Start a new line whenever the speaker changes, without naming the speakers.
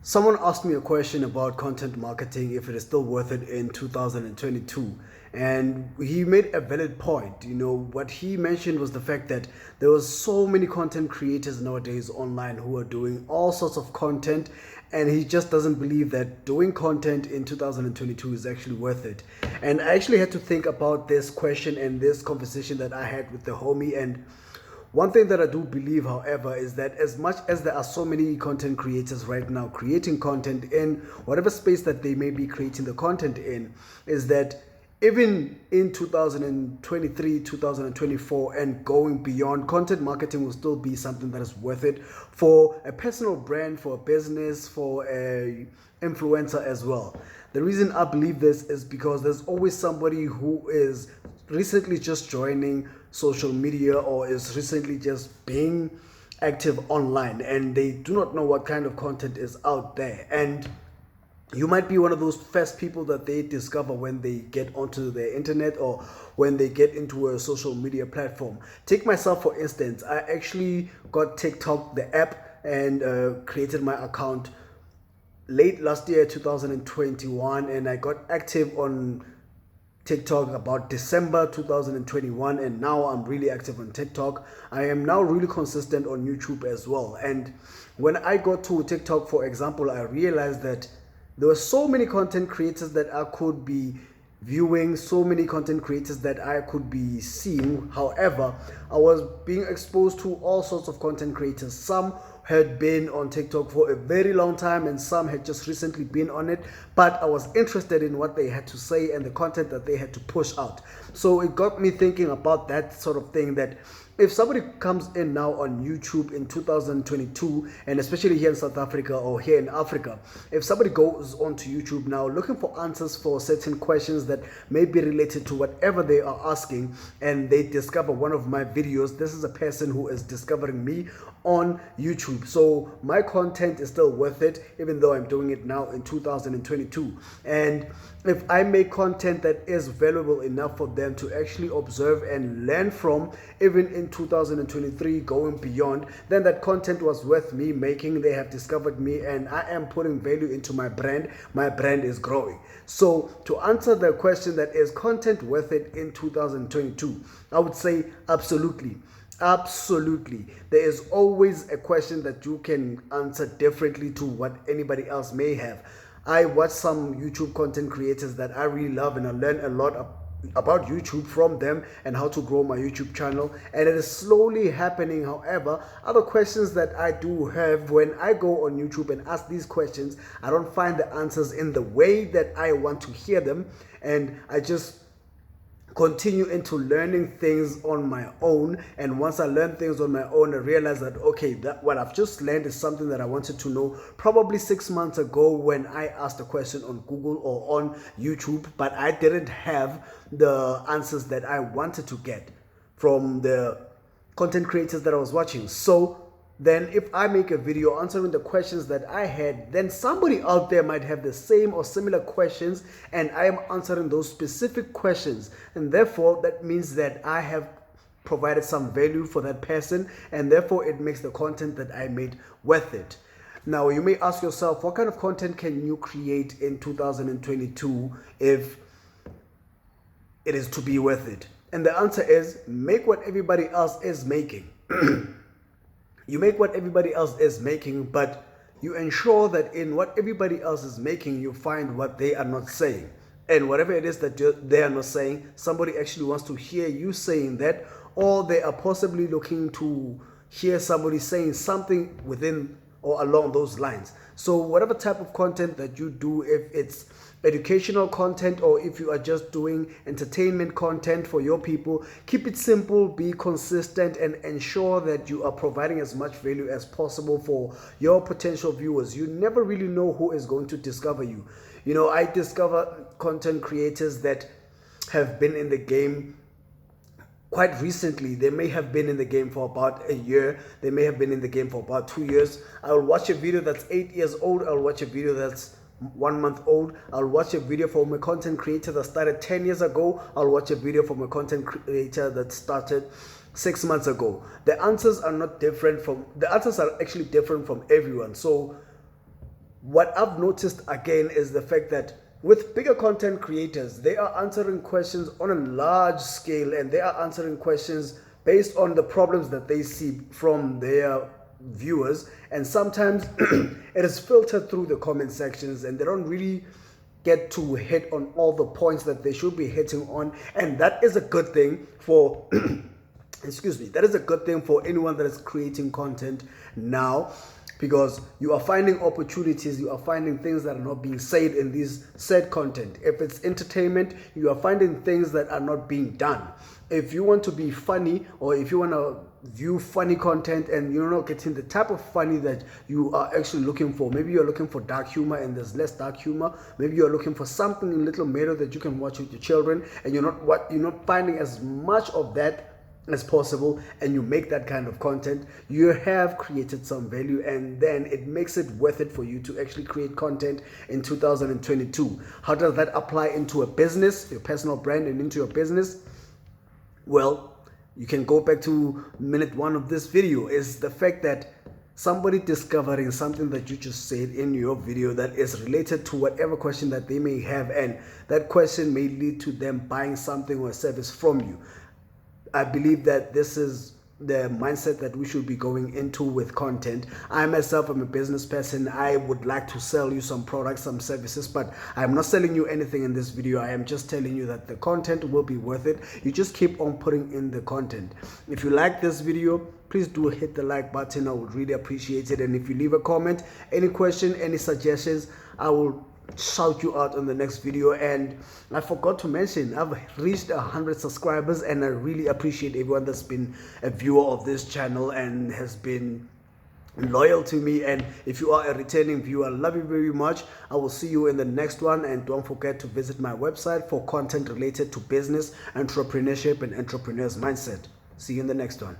Someone asked me a question about content marketing, if it is still worth it in 2022. And he made a valid point. What he mentioned was the fact that there was so many content creators nowadays online who are doing all sorts of content, and he just doesn't believe that doing content in 2022 is actually worth it. And I actually had to think about this question and this conversation that I had with the homie. And one thing that I do believe, however, is that as much as there are so many content creators right now creating content in whatever space that they may be creating the content in, is that even in 2023, 2024, and going beyond, content marketing will still be something that is worth it for a personal brand, for a business, for a influencer as well. The reason I believe this is because there's always somebody who is recently just joining social media or is recently just being active online, and they do not know what kind of content is out there. And you might be one of those first people that they discover when they get onto the internet or when they get into a social media platform. Take myself, for instance. I actually got TikTok, the app, and created my account late last year, 2021, and I got active on TikTok about December 2021, and now I'm really active on TikTok. I am now really consistent on YouTube as well. And when I got to TikTok, for example, I realized that there were so many content creators that I could be viewing, so many content creators that I could be seeing. However, I was being exposed to all sorts of content creators. Some had been on TikTok for a very long time, and some had just recently been on it, but I was interested in what they had to say and the content that they had to push out. So it got me thinking about that sort of thing, that if somebody comes in now on YouTube in 2022, and especially here in South Africa or here in Africa, if somebody goes onto YouTube now looking for answers for certain questions that may be related to whatever they are asking, and they discover one of my videos, this is a person who is discovering me on YouTube. So my content is still worth it, even though I'm doing it now in 2022. And if I make content that is valuable enough for them to actually observe and learn from, even in 2023 going beyond, then that content was worth me making. They have discovered me, and I am putting value into my brand. My brand is growing. So to answer the question, that is content worth it in 2022, I would say absolutely. Absolutely. There is always a question that you can answer differently to what anybody else may have. I watch some YouTube content creators that I really love, and I learn a lot about YouTube from them and how to grow my YouTube channel, and it is slowly happening. However, other questions that I do have, when I go on YouTube and ask these questions, I don't find the answers in the way that I want to hear them, and I just continue into learning things on my own. And once I learn things on my own, I realize that, okay, that what I've just learned is something that I wanted to know probably 6 months ago when I asked a question on Google or on YouTube, but I didn't have the answers that I wanted to get from the content creators that I was watching. So then if I make a video answering the questions that I had, then somebody out there might have the same or similar questions, and I am answering those specific questions. And therefore, that means that I have provided some value for that person, and therefore it makes the content that I made worth it. Now, you may ask yourself, what kind of content can you create in 2022 if it is to be worth it? And the answer is, make what everybody else is making. You make what everybody else is making, but you ensure that in what everybody else is making, you find what they are not saying. And whatever it is that they are not saying, somebody actually wants to hear you saying that, or they are possibly looking to hear somebody saying something within or along those lines. So whatever type of content that you do, if it's educational content or if you are just doing entertainment content for your people, keep it simple, be consistent, and ensure that you are providing as much value as possible for your potential viewers. You never really know who is going to discover you. I discover content creators that have been in the game quite recently. They may have been in the game for about a year. They may have been in the game for about 2 years. I'll watch a video that's 8 years old. I'll watch a video that's 1 month old. I'll watch a video from a content creator that started 10 years ago. I'll watch a video from a content creator that started 6 months ago. The answers are actually different from everyone. So what I've noticed again is the fact that with bigger content creators, they are answering questions on a large scale, and they are answering questions based on the problems that they see from their viewers. And sometimes it is filtered through the comment sections, and they don't really get to hit on all the points that they should be hitting on. And that is a good thing for excuse me, that is a good thing for anyone that is creating content now, because you are finding opportunities, you are finding things that are not being said in these said content. If it's entertainment, you are finding things that are not being done. If you want to be funny, or if you want to view funny content and you're not getting the type of funny that you are actually looking for, maybe you're looking for dark humor and there's less dark humor, maybe you're looking for something in little mirror that you can watch with your children, and you're not finding as much of that as possible, and you make that kind of content, you have created some value, and then it makes it worth it for you to actually create content in 2022. How does that apply into a business, your personal brand, and into your business? Well, you can go back to minute 1 of this video. Is the fact that somebody discovering something that you just said in your video that is related to whatever question that they may have, and that question may lead to them buying something or a service from you. I believe that this is the mindset that we should be going into with content. I myself am a business person. I would like to sell you some products, some services, but I'm not selling you anything in this video. I am just telling you that the content will be worth it. You just keep on putting in the content. If you like this video, please do hit the like button. I would really appreciate it. And if you leave a comment, any question, any suggestions, I will shout you out on the next video. And I forgot to mention, I've reached 100 subscribers, and I really appreciate everyone that's been a viewer of this channel and has been loyal to me. And if you are a returning viewer, I love you very much. I will see you in the next one, and don't forget to visit my website for content related to business, entrepreneurship, and entrepreneurs mindset. See you in the next one.